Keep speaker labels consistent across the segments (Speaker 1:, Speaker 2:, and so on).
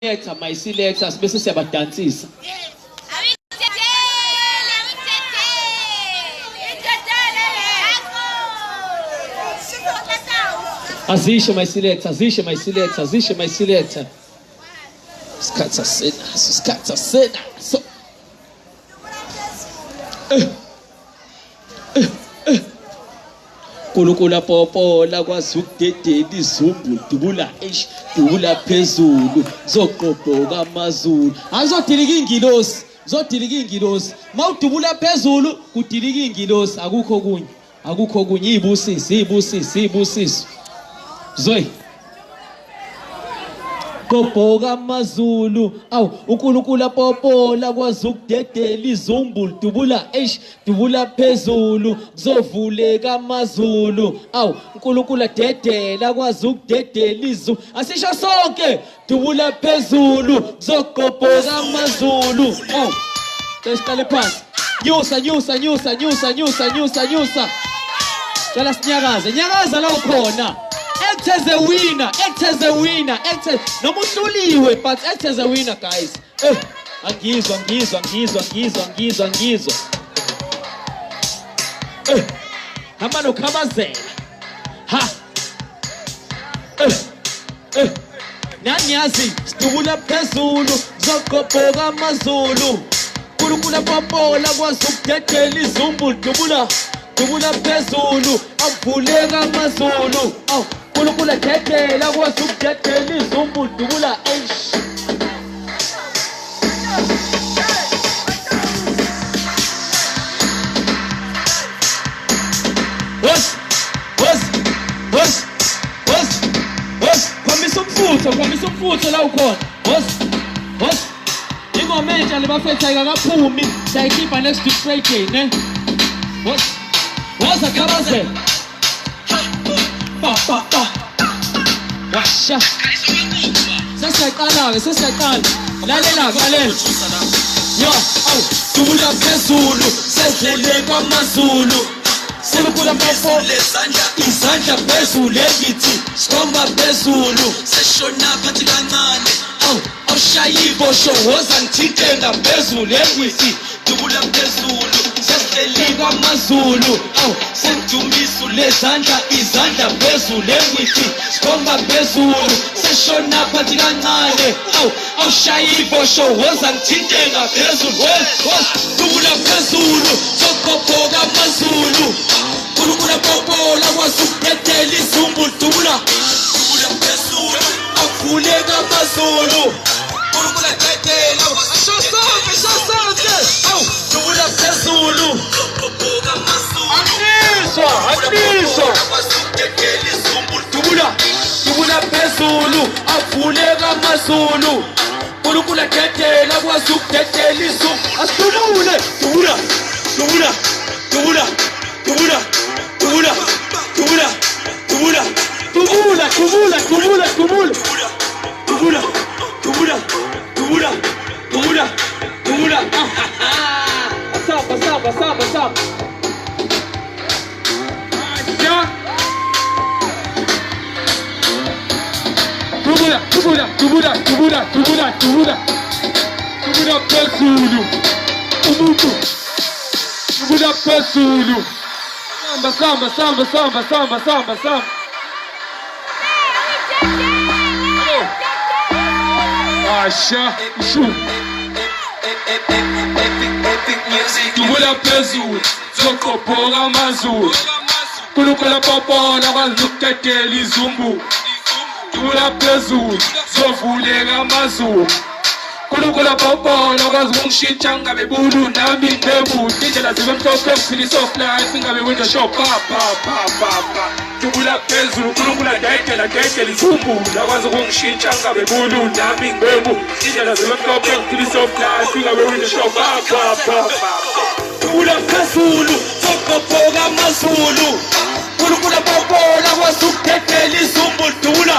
Speaker 1: Selector, my selector, bese siyabadansisa. Azisho my selector, azisho my selector, azisho my selector. Isikhathi senaso, isikhathi senaso. Kulukula popola kwazukudedela izumbu dubula dubula phezulu zoqobhoka amazulu azodilika ingilosi zodilika ingilosi mawudubula phezulu kudilika ingilosi akukho kunye ibusisi zoyi qobhoka amazulu awu unkulunkulu popola kwazukudedela izumbu dubula phezulu kuzovuleka amazulu awu unkulunkulu dedela kwazukudedela izu asisho sonke dubula phezulu kuzoqobhoka amazulu awu sesiqale phansi nyusa cela sinyakaze nyakaza la ukhona act as a winner, noma usuliwe but act as a winner guys. Angizwa hamba nokhabazela ha nani yazi sidubula phezulu zoqobhoka amazulu unkulunkulu popola kwazukudedela izumbu dubula phezulu avuleka amazulu unkulunkulu dedela kwazukudedela izumbu dubula Kwamisa umfutho la ukhona ingoma entsha lebafethu ayikaphumi sayikhipha next week Friday ne woza khabazela washa sesiyaqala lalela yo awu dubula phezulu sezuleka amazulu Silukula popo izandla phezulu ekithi sikhomba phezulu seshona phansi kancane awushayibo showoza ngithinte ngaphezulu ekithi dubula phezulu seselika amazulu sendumisu lezandla izandla phezulu ekithi sikhomba phezulu seshona phansi kancane awushayibo showoza ngithinte ngaphezulu dubula phezulu soqobhoka amazulu unkulunkulu popola kwazukudedela izumbu dubula phezulu avuleka amazulu unkulunkulu dedela shosonke dubula phezulu aniswa kwazukudedela izumbu dubula phezulu avuleka amazulu unkulunkulu dedela kwazukudedela izumbu asidubule dubula Asaba phezulu umuntu dubula phezulu samba Asha dubula phezulu zoqobhoka amazulu unkulunkulu popola kwazukudedela izumbu dubula phezulu zovuleka amazulu unkulunkulu popola kwazungishintsha ngabe bulu nami ngebuhle indlela zibe mhlophe ngiphilisa of life ingabe window shop dubula phezulu unkulunkulu dedela izumbu lakwazi ukungishintsha ngabe bulu nami ngebuhle indlela zibe mhlophe ngiphilisa of life ingabe window shop dubula phezulu zoqobhoka amazulu unkulunkulu popola kwazukudedela izumbu dubula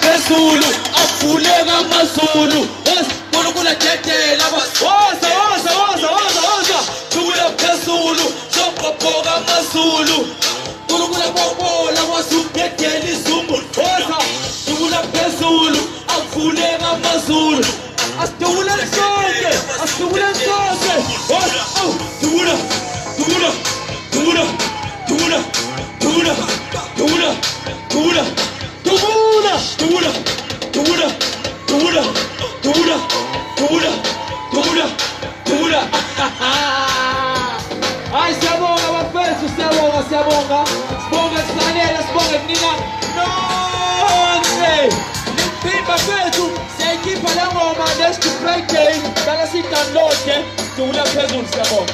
Speaker 1: phezulu avuleka amazulu unkulunkulu dedela woza dubula phezulu zoqobhoka amazulu unkulunkulu popola kwazukudedela izumbu dubula phezulu avuleka amazulu
Speaker 2: AmaZulu asidubule sonke asidubule sonke dubula dubula dubula dubula dubula dubula dubula dubula dubula dubula dubula dubula dubula dubula dubula hayi siyabonga bafethu siyabonga sibonga sifanele sibonge nina nonke niphimba fethu siyayikhipha le ngoma next Friday bala sidownload dubula phezulu siyabonga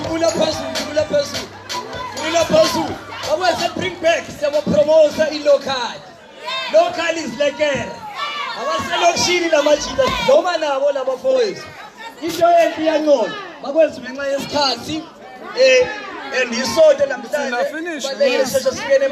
Speaker 2: dubula phezulu dubula phezulu dubula phezulu awese bring back siyapromote local is lekere abaselokishini namajita noma nabo labafowethu into empi yancona bakwenza ngenxa yesikhathi and isonto namhlanje baleke sisheshe sibene